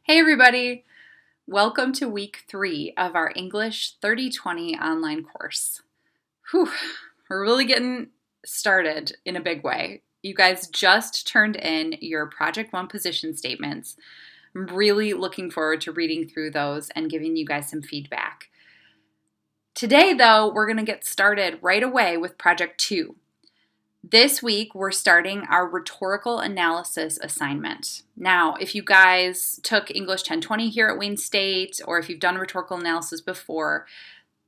Hey everybody! Welcome to week 3 of our English 3020 online course. Whew, we're really getting started in a big way. You guys just turned in your Project 1 position statements. I'm really looking forward to reading through those and giving you guys some feedback. Today though, we're going to get started right away with Project 2. This week, we're starting our rhetorical analysis assignment. Now, if you guys took English 1020 here at Wayne State, or if you've done rhetorical analysis before,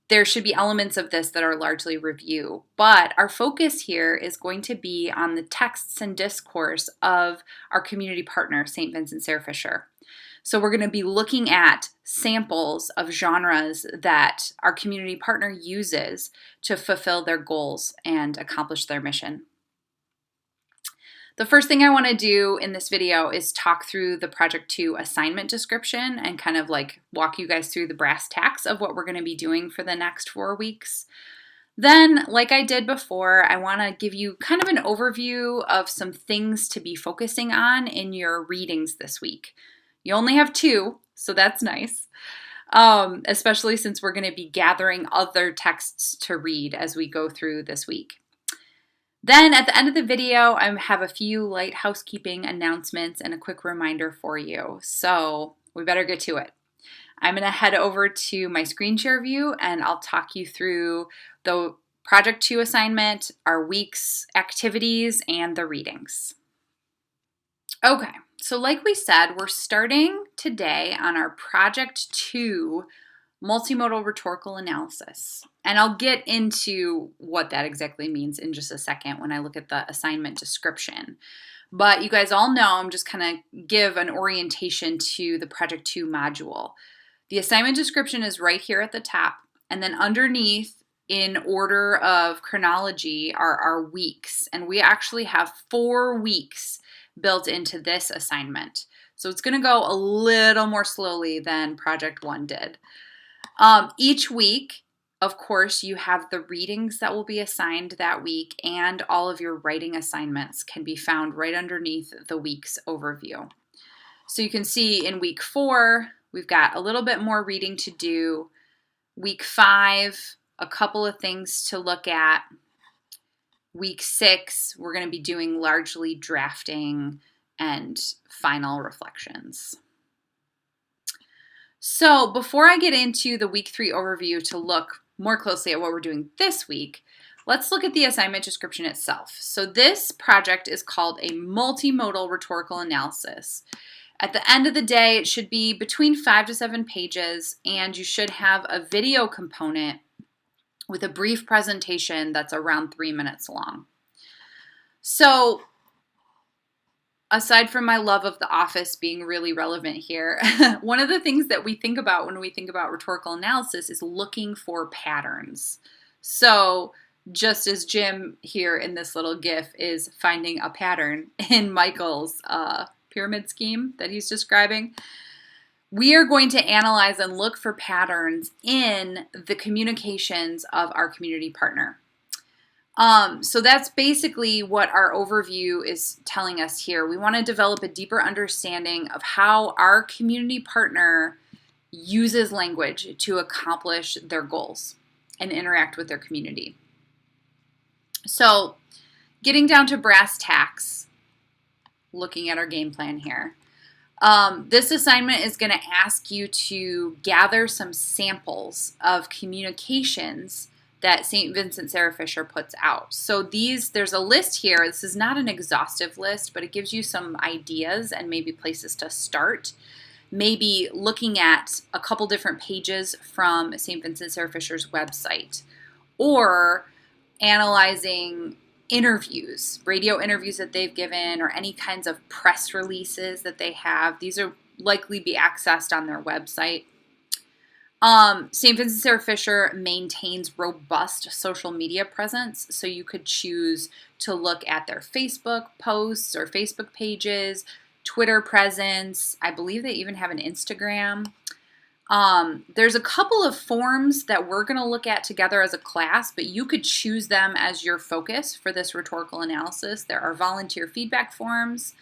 there should be elements of this that are largely review. But our focus here is going to be on the texts and discourse of our community partner, St. Vincent Sarah Fisher. So we're going to be looking at samples of genres that our community partner uses to fulfill their goals and accomplish their mission. The first thing I want to do in this video is talk through the Project 2 assignment description and kind of like walk you guys through the brass tacks of what we're going to be doing for the next 4 weeks. Then, like I did before, I want to give you kind of an overview of some things to be focusing on in your readings this week. You only have 2, so that's nice, especially since we're going to be gathering other texts to read as we go through this week. Then at the end of the video, I have a few light housekeeping announcements and a quick reminder for you. So we better get to it. I'm going to head over to my screen share view and I'll talk you through the Project 2 assignment, our week's activities, and the readings. Okay, so like we said, we're starting today on our Project 2 multimodal rhetorical analysis. And I'll get into what that exactly means in just a second when I look at the assignment description. But you guys all know I'm just kind of give an orientation to the Project 2 module. The assignment description is right here at the top. And then underneath, in order of chronology, are our weeks. And we actually have 4 weeks built into this assignment. So it's going to go a little more slowly than Project 1 did. Each week, of course, you have the readings that will be assigned that week, and all of your writing assignments can be found right underneath the week's overview. So you can see in week 4, we've got a little bit more reading to do. Week 5, a couple of things to look at. Week 6, we're going to be doing largely drafting and final reflections. So before I get into the week 3 overview to look more closely at what we're doing this week, let's look at the assignment description itself. So this project is called a multimodal rhetorical analysis. At the end of the day, it should be between 5 to 7 pages, and you should have a video component with a brief presentation that's around 3 minutes long. So aside from my love of The Office being really relevant here, one of the things that we think about when we think about rhetorical analysis is looking for patterns. So just as Jim here in this little GIF is finding a pattern in Michael's pyramid scheme that he's describing, we are going to analyze and look for patterns in the communications of our community partner. So that's basically what our overview is telling us here. We want to develop a deeper understanding of how our community partner uses language to accomplish their goals and interact with their community. So getting down to brass tacks, looking at our game plan here. This assignment is going to ask you to gather some samples of communications that St. Vincent Sarah Fisher puts out. So there's a list here. This is not an exhaustive list, but it gives you some ideas and maybe places to start. Maybe looking at a couple different pages from St. Vincent Sarah Fisher's website, or analyzing interviews, radio interviews that they've given, or any kinds of press releases that they have. These are likely be accessed on their website. St. Vincent Sarah Fisher maintains robust social media presence, so you could choose to look at their Facebook posts or Facebook pages, Twitter presence. I believe they even have an Instagram. There's a couple of forms that we're going to look at together as a class, but you could choose them as your focus for this rhetorical analysis. There are volunteer feedback forms,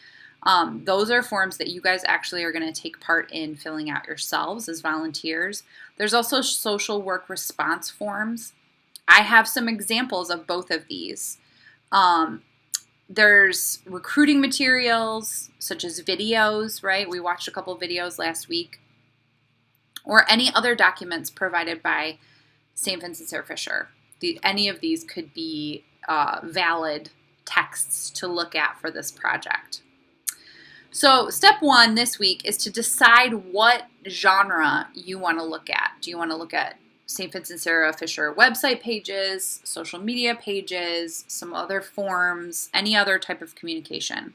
Those are forms that you guys actually are going to take part in filling out yourselves as volunteers. There's also social work response forms. I have some examples of both of these. There's recruiting materials, such as videos, right? We watched a couple of videos last week. Or any other documents provided by St. Vincent Sarah Fisher. Any of these could be valid texts to look at for this project. So step 1 this week is to decide what genre you want to look at. Do you want to look at St. Vincent Sarah Fisher website pages, social media pages, some other forms, any other type of communication?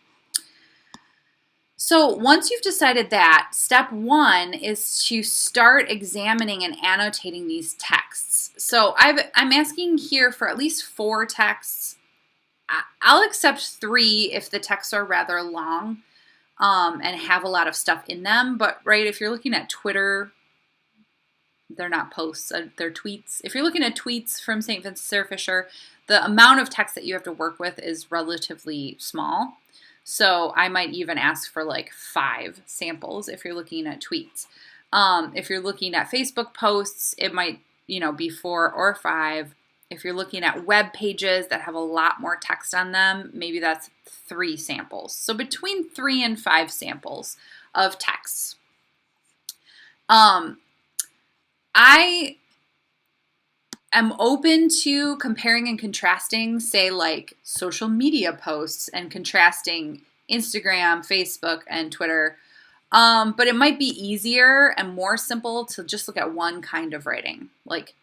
So once you've decided that, step 1 is to start examining and annotating these texts. So I'm asking here for at least 4 texts. I'll accept 3 if the texts are rather long and have a lot of stuff in them. But right, if you're looking at Twitter, they're not posts, they're tweets. If you're looking at tweets from St. Vincent Sarah Fisher, the amount of text that you have to work with is relatively small. So I might even ask for like 5 samples if you're looking at tweets. If you're looking at Facebook posts, it might, be 4 or 5. If you're looking at web pages that have a lot more text on them, maybe that's 3 samples. So between 3 and 5 samples of texts. I am open to comparing and contrasting, say, like social media posts and contrasting Instagram, Facebook, and Twitter. But it might be easier and more simple to just look at one kind of writing, like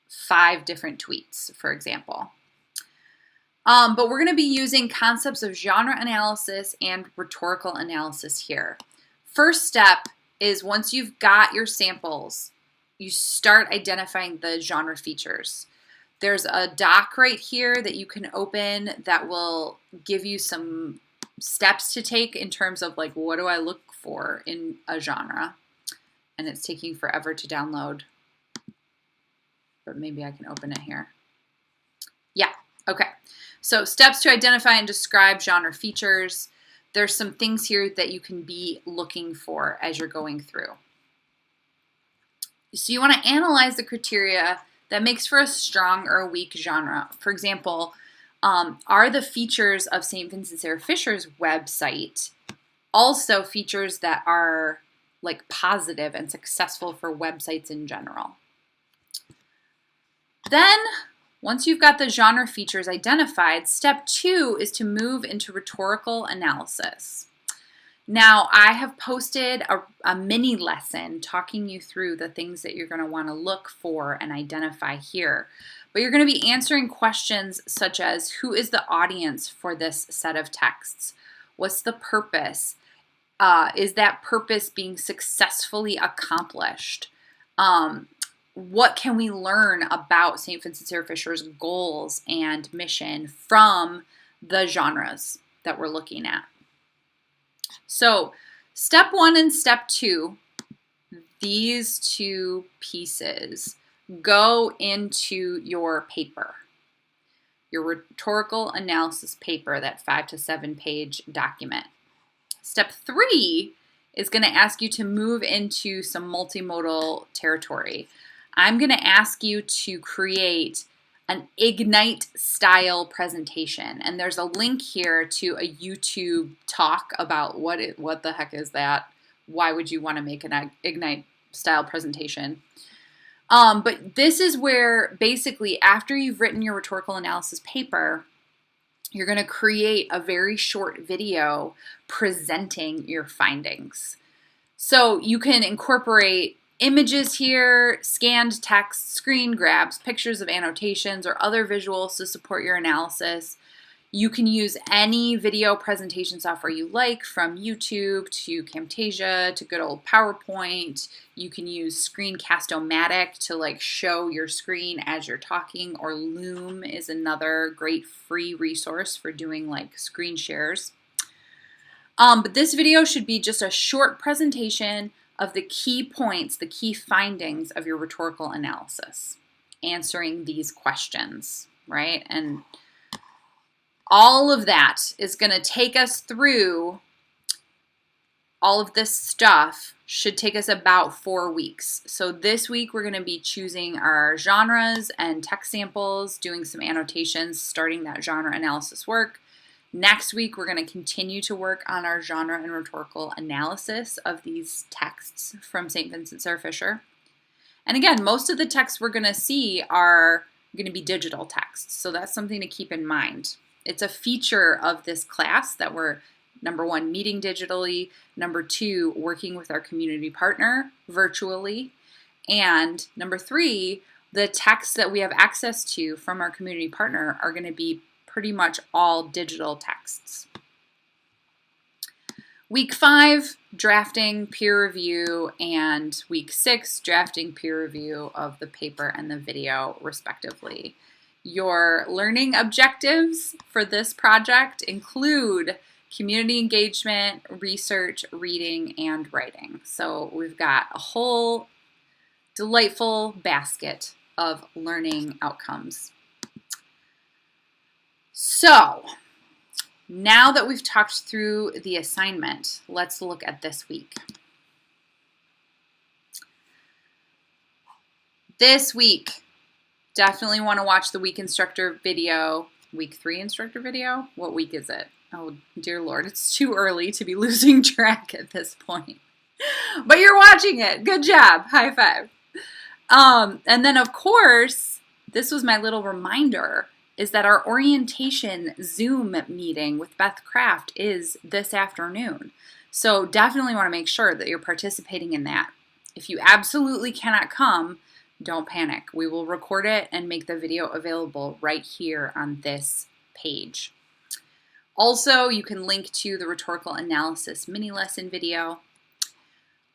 5 different tweets, for example. But we're going to be using concepts of genre analysis and rhetorical analysis here. First step is once you've got your samples, you start identifying the genre features. There's a doc right here that you can open that will give you some steps to take in terms of like, what do I look for in a genre? And it's taking forever to download, but maybe I can open it here. Yeah, okay. So steps to identify and describe genre features. There's some things here that you can be looking for as you're going through. So you want to analyze the criteria that makes for a strong or a weak genre. For example, are the features of St. Vincent Sarah Fisher's website also features that are like positive and successful for websites in general? Then, once you've got the genre features identified, step 2 is to move into rhetorical analysis. Now, I have posted a mini lesson talking you through the things that you're going to want to look for and identify here. But you're going to be answering questions such as, who is the audience for this set of texts? What's the purpose? Is that purpose being successfully accomplished? What can we learn about St. Vincent Sarah Fisher's goals and mission from the genres that we're looking at? So step 1 and step 2, these 2 pieces go into your paper, your rhetorical analysis paper, that 5 to 7 page document. Step 3 is going to ask you to move into some multimodal territory. I'm going to ask you to create an Ignite style presentation. And there's a link here to a YouTube talk about what the heck is that? Why would you want to make an Ignite style presentation? But this is where basically after you've written your rhetorical analysis paper, you're going to create a very short video presenting your findings. So you can incorporate images here, scanned text, screen grabs, pictures of annotations, or other visuals to support your analysis. You can use any video presentation software you like, from YouTube to Camtasia to good old PowerPoint. You can use Screencast-O-Matic to like show your screen as you're talking, or Loom is another great free resource for doing like screen shares. But this video should be just a short presentation of the key points, the key findings of your rhetorical analysis, answering these questions, right? And all of that is going to take us through all of this stuff should take us about 4 weeks. So this week we're going to be choosing our genres and text samples, doing some annotations, starting that genre analysis work. Next week we're going to continue to work on our genre and rhetorical analysis of these texts from St. Vincent Sarah Fisher. And again, most of the texts we're going to see are going to be digital texts, so that's something to keep in mind. It's a feature of this class that we're, number one, meeting digitally, number two, working with our community partner virtually, and number three, the texts that we have access to from our community partner are going to be pretty much all digital texts. Week 5, drafting, peer review, and week 6, drafting, peer review of the paper and the video, respectively. Your learning objectives for this project include community engagement, research, reading, and writing. So we've got a whole delightful basket of learning outcomes. So now that we've talked through the assignment, let's look at this week. This week, definitely want to watch the week instructor video, week 3 instructor video. What week is it? Oh, dear Lord, it's too early to be losing track at this point. But you're watching it. Good job. High five. And then, of course, this was my little reminder, is that our orientation Zoom meeting with Beth Craft is this afternoon. So definitely want to make sure that you're participating in that. If you absolutely cannot come, don't panic. We will record it and make the video available right here on this page. Also, you can link to the rhetorical analysis mini lesson video.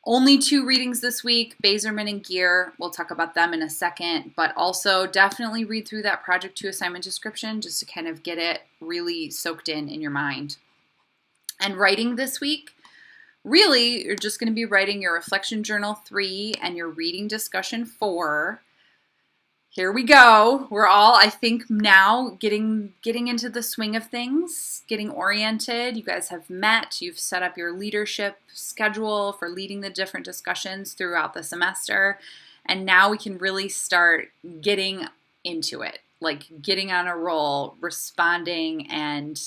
Only 2 readings this week, Bazerman and Gear. We'll talk about them in a second, but also definitely read through that Project 2 assignment description just to kind of get it really soaked in your mind. And writing this week, really, you're just going to be writing your reflection journal 3 and your reading discussion 4. Here we go. We're all, I think, now getting into the swing of things, getting oriented. You guys have met. You've set up your leadership schedule for leading the different discussions throughout the semester. And now we can really start getting into it, like getting on a roll, responding, and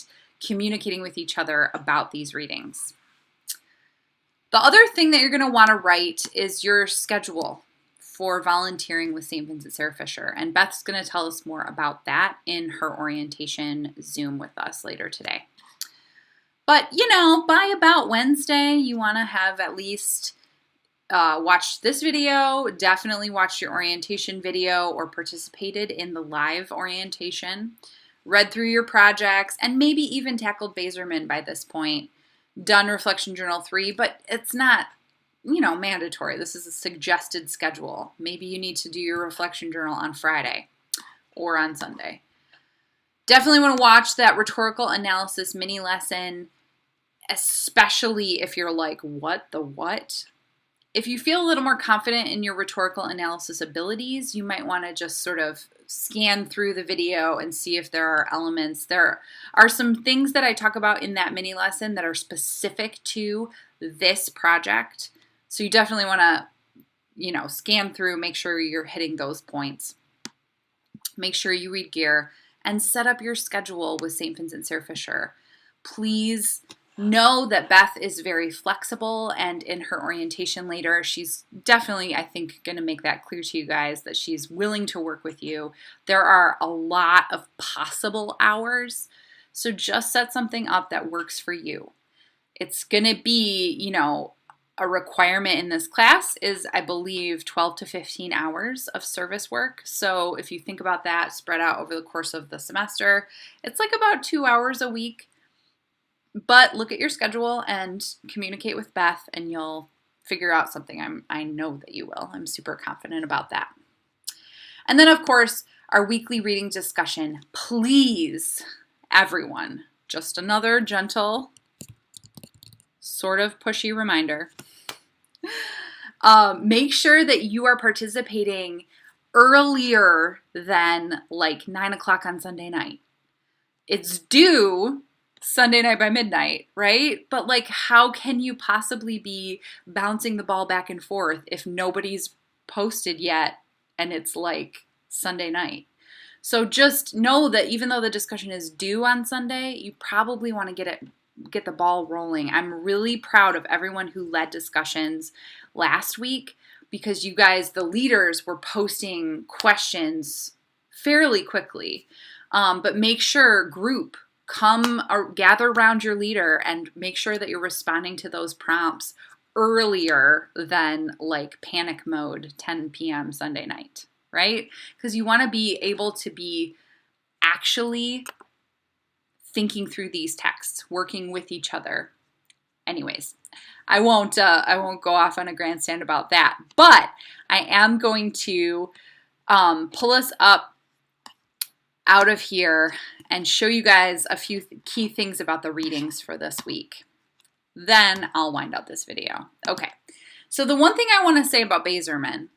communicating with each other about these readings. The other thing that you're going to want to write is your schedule for volunteering with St. Vincent Sarah Fisher. And Beth's going to tell us more about that in her orientation Zoom with us later today. But, you know, by about Wednesday, you want to have at least watched this video, definitely watched your orientation video or participated in the live orientation, read through your projects, and maybe even tackled Bazerman by this point, done Reflection Journal 3, but it's not, you know, mandatory. This is a suggested schedule. Maybe you need to do your reflection journal on Friday or on Sunday. Definitely want to watch that rhetorical analysis mini lesson, especially if you're like, what the what? If you feel a little more confident in your rhetorical analysis abilities, you might want to just sort of scan through the video and see if there are elements. There are some things that I talk about in that mini lesson that are specific to this project. So you definitely want to, you know, scan through, make sure you're hitting those points. Make sure you read Gear and set up your schedule with St. Vincent Sarah Fisher. Please know that Beth is very flexible, and in her orientation later, she's definitely, I think, going to make that clear to you guys that she's willing to work with you. There are a lot of possible hours, so just set something up that works for you. It's going to be, you know, a requirement in this class is, I believe, 12 to 15 hours of service work. So if you think about that spread out over the course of the semester, it's like about 2 hours a week. But look at your schedule and communicate with Beth, and you'll figure out something. I know that you will. I'm super confident about that. And then, of course, our weekly reading discussion. Please, everyone, just another gentle, sort of pushy reminder. Make sure that you are participating earlier than like 9 o'clock on Sunday night. It's due Sunday night by midnight, right? But like, how can you possibly be bouncing the ball back and forth if nobody's posted yet and it's like Sunday night? So just know that even though the discussion is due on Sunday, you probably want to get the ball rolling. I'm really proud of everyone who led discussions last week because you guys, the leaders, were posting questions fairly quickly. But make sure, group, come or gather around your leader and make sure that you're responding to those prompts earlier than like panic mode 10 p.m. Sunday night, right? Because you want to be able to be actually thinking through these texts, working with each other. Anyways, I won't go off on a grandstand about that, but I am going to pull us up out of here and show you guys a few key things about the readings for this week. Then I'll wind up this video. Okay, so the one thing I want to say about Bazerman,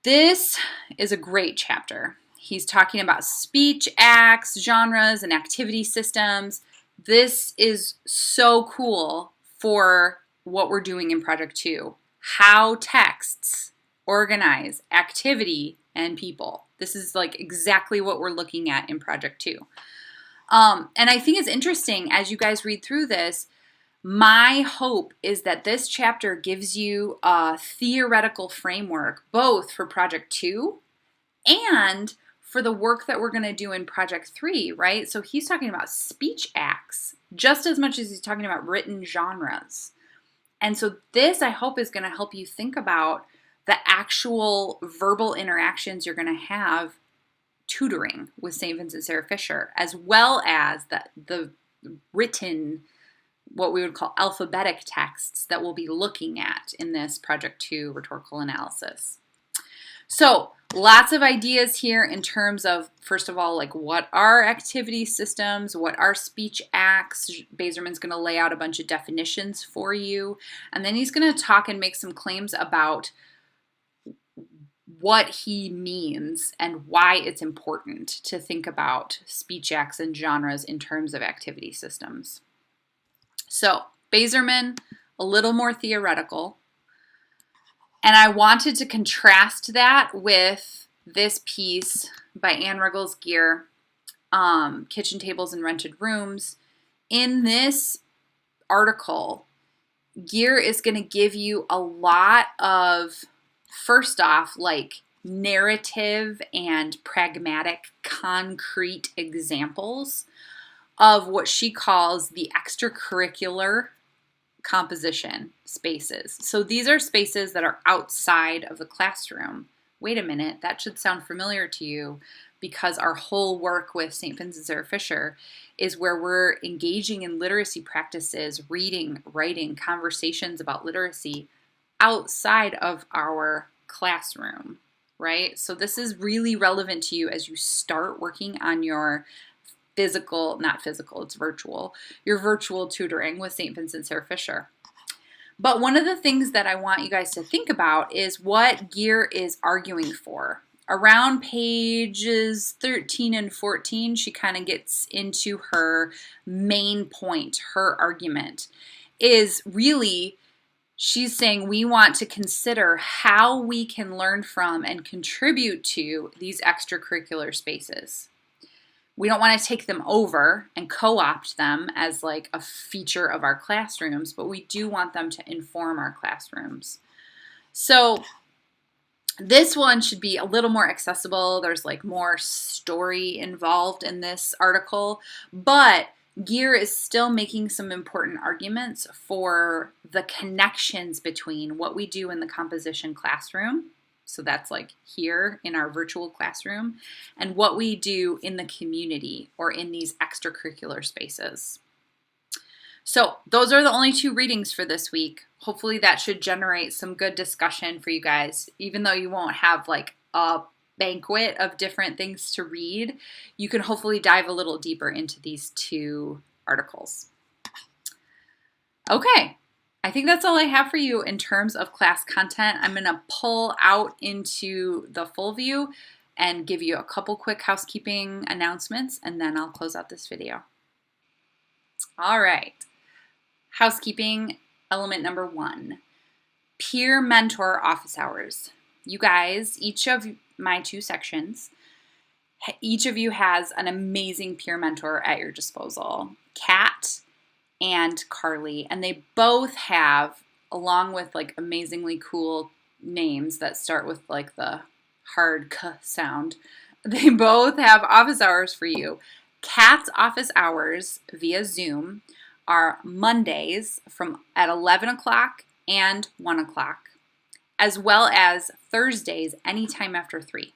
this is a great chapter. He's talking about speech acts, genres, and activity systems. This is so cool for what we're doing in Project 2. How texts organize activity and people. This is like exactly what we're looking at in Project 2. And I think it's interesting as you guys read through this, my hope is that this chapter gives you a theoretical framework both for Project 2 and for the work that we're going to do in Project 3, right? So he's talking about speech acts just as much as he's talking about written genres. And so this, I hope, is going to help you think about the actual verbal interactions you're going to have tutoring with St. Vincent Sarah Fisher, as well as the written, what we would call alphabetic texts that we'll be looking at in this Project 2 rhetorical analysis. So lots of ideas here in terms of, first of all, like what are activity systems, what are speech acts. Bazerman's going to lay out a bunch of definitions for you, and then he's going to talk and make some claims about what he means and why it's important to think about speech acts and genres in terms of activity systems. So Bazerman, a little more theoretical. And I wanted to contrast that with this piece by Anne Ruggles-Gear, Kitchen Tables and Rented Rooms. In this article, Gear is going to give you a lot of, first off, like narrative and pragmatic, concrete examples of what she calls the extracurricular composition spaces. So these are spaces that are outside of the classroom. Wait a minute, that should sound familiar to you because our whole work with St. Vincent Sarah Fisher is where we're engaging in literacy practices, reading, writing, conversations about literacy outside of our classroom, right? So this is really relevant to you as you start working on your not physical, it's virtual, your virtual tutoring with St. Vincent Sarah Fisher. But one of the things that I want you guys to think about is what Gear is arguing for. Around pages 13 and 14, she kind of gets into her main point, her argument is really, she's saying we want to consider how we can learn from and contribute to these extracurricular spaces. We don't want to take them over and co-opt them as like a feature of our classrooms, but we do want them to inform our classrooms. So this one should be a little more accessible. There's like more story involved in this article, but Gear is still making some important arguments for the connections between what we do in the composition classroom, so that's like here in our virtual classroom, and what we do in the community or in these extracurricular spaces. So those are the only two readings for this week. Hopefully that should generate some good discussion for you guys. Even though you won't have like a banquet of different things to read, you can hopefully dive a little deeper into these two articles. Okay. I think that's all I have for you in terms of class content. I'm going to pull out into the full view and give you a couple quick housekeeping announcements, and then I'll close out this video. All right. Housekeeping element number 1, peer mentor office hours. You guys, each of my 2 sections, each of you has an amazing peer mentor at your disposal. Kat and Carly, and they both have, along with like amazingly cool names that start with like the hard k sound, they both have office hours for you. Kat's office hours via Zoom are Mondays at 11 o'clock and 1 o'clock, as well as Thursdays anytime after 3.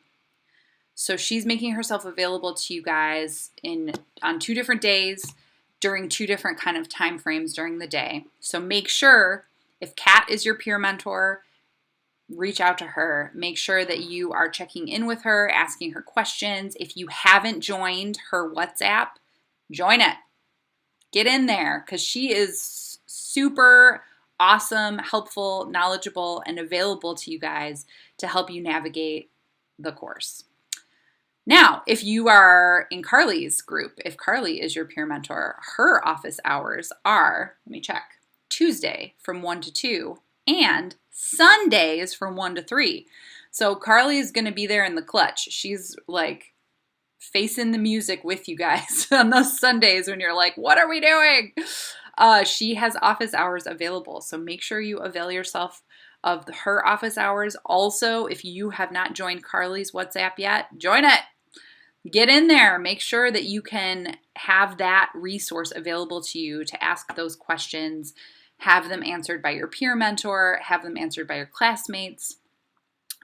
So she's making herself available to you guys on 2 different days during 2 different kind of time frames during the day. So make sure, if Kat is your peer mentor, reach out to her. Make sure that you are checking in with her, asking her questions. If you haven't joined her WhatsApp, join it. Get in there, because she is super awesome, helpful, knowledgeable, and available to you guys to help you navigate the course. Now, if you are in Carly's group, if Carly is your peer mentor, her office hours are, let me check, Tuesday from 1 to 2 and Sundays from 1 to 3. So Carly is going to be there in the clutch. She's like facing the music with you guys on those Sundays when you're like, what are we doing? She has office hours available. So make sure you avail yourself of her office hours. Also, if you have not joined Carly's WhatsApp yet, join it. Get in there. Make sure that you can have that resource available to you to ask those questions, have them answered by your peer mentor, have them answered by your classmates.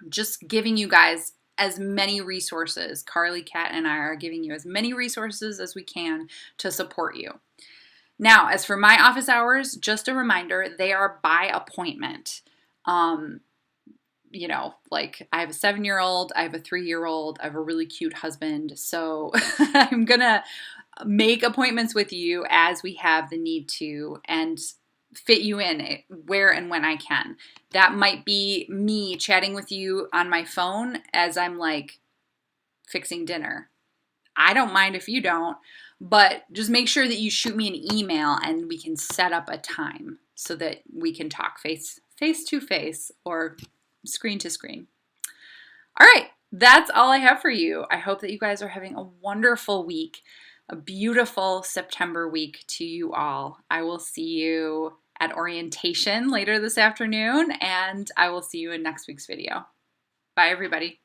Just giving you guys as many resources. Carly, Kat, and I are giving you as many resources as we can to support you. Now, as for my office hours, just a reminder, they are by appointment. You know, like I have a 7-year-old, I have a 3-year-old, I have a really cute husband. So I'm going to make appointments with you as we have the need to and fit you in where and when I can. That might be me chatting with you on my phone as I'm like fixing dinner. I don't mind if you don't, but just make sure that you shoot me an email and we can set up a time so that we can talk face to face or screen to screen. All right, that's all I have for you. I hope that you guys are having a wonderful week, a beautiful September week to you all. I will see you at orientation later this afternoon, and I will see you in next week's video. Bye, everybody.